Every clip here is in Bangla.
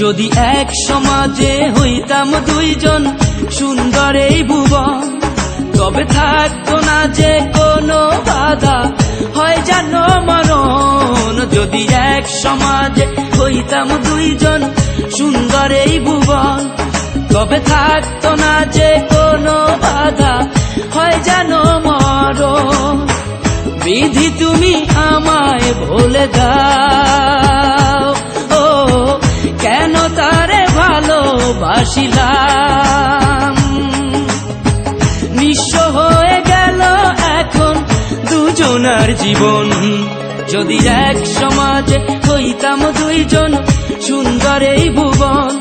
যদি এক সমাজে হইতাম দুইজন সুন্দর এই ভুবন, তবে থাকতো না যে কোনো বাধা, হয় যেন মরণ। যদি এক সমাজে হইতাম দুইজন সুন্দর এই ভুবন, তবে থাকতো না যে কোনো বাধা, হয় যেন মরণ। বিধি তুমি আমায় ভুলে দাও, ও কেন তারে ভালোবাসিলাম। নিঃস্ব হয়ে গেল এখন দুজনার জীবন। যদি এক সমাজে হইতাম দুইজন সুন্দর এই ভুবন,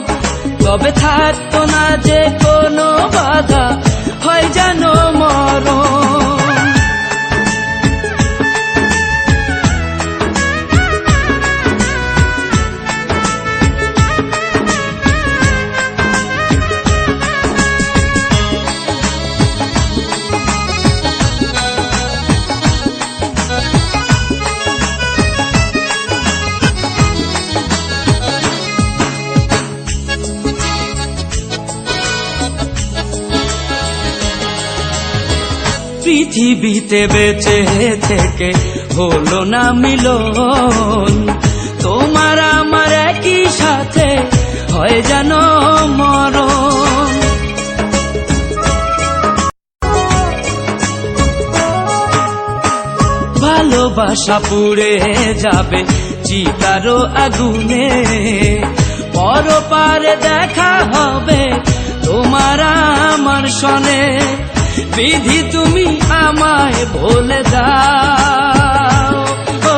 তবে থাকতো না যে কোনো বাধা, হয় যেন মরণ। পৃথিবীতে বেঁচে থেকে হলো না মিলন, তোমার আমার একই সাথে হয় যেন মরণ। ভালোবাসা পুড়ে যাবে চিতারো আগুনে, পরপারে দেখা হবে তোমার আমার সনে। বিধি তুমি আমায় বলে দাও, ও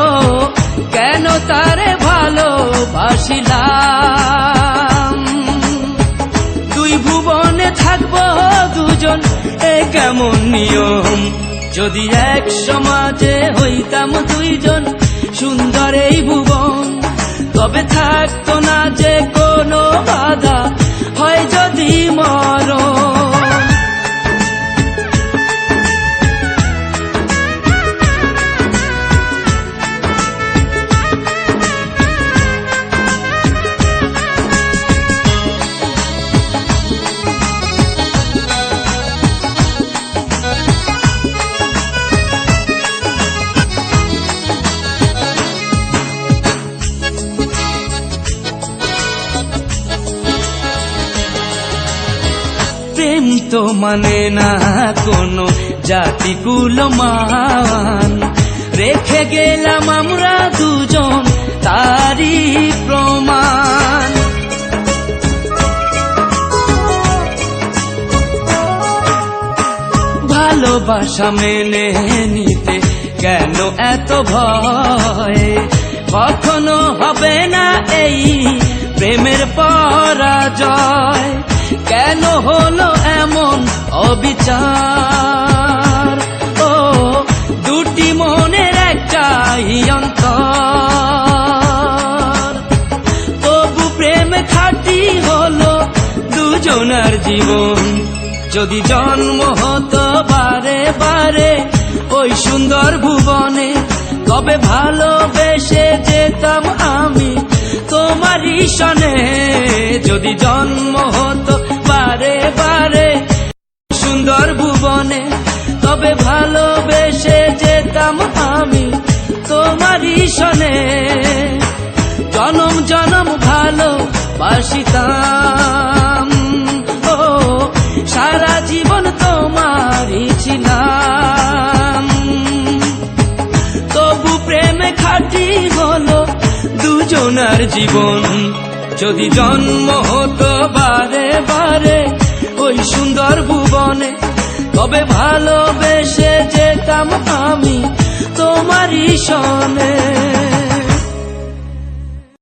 কেন তারে ভালোবাসিলাম। দুই ভুবনে থাকবো দুজন, এ কেমন নিয়ম। যদি এক সমাজে হইতাম দুইজন সুন্দর এই ভুবন, তবে থাকতো না যে কোনো বাধা, হয় যদি মরণ। প্রেম তো মানে না কোনো জাতি কুলমান, রেখে গেলাম আমরা দুজন তারই প্রমাণ। ভালোবাসা মেনে নিতে কেন এত ভয়, কখনো হবে না এই প্রেমের পরাজয়। কেন হলো এমন অবিচার, ও দুটি মনের একটাই অন্তর। তবু প্রেম খাঁটি হলো দুজনার জীবন। যদি জন্ম হতো বারে বারে ওই সুন্দর ভুবনে, তবে ভালোবেসে যেতাম আমি তোমারই সনে। যদি জন্ম হতো বারে বারে সুন্দর ভুবনে, তবে ভালোবেসে যেতাম আমি তোমারই সনে। জনম জনম ভালোবাসিতাম, ও সারা জীবন তোমারই ছিলাম। তবু প্রেমে খাঁটি হলো দুজনার জীবন। যদি জন্ম হতো বারে বারে ওই সুন্দর ভুবনে, তবে ভালোবেসে যেতাম আমি তোমারই সনে।